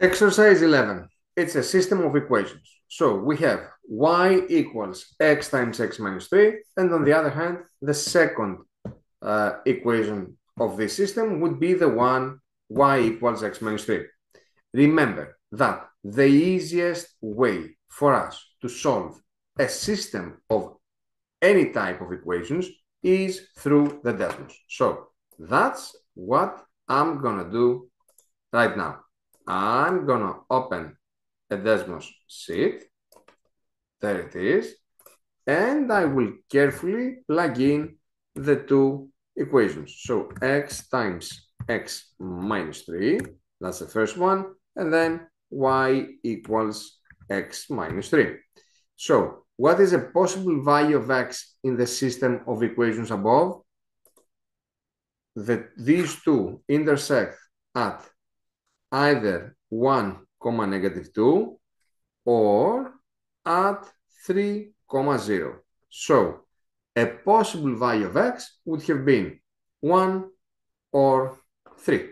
Exercise 11. It's a system of equations. So we have y equals x times x minus 3. And on the other hand, the second equation of this system would be the one y equals x minus 3. Remember that the easiest way for us to solve a system of any type of equations is through the Desmos. So that's what I'm going to do right now. I'm going to open a Desmos sheet. There it is. And I will carefully plug in the two equations. So x times x minus 3, that's the first one. And then y equals x minus 3. So what is a possible value of x in the system of equations above? These two intersect at either 1, negative 2 or at 3, 0. So a possible value of x would have been 1 or 3.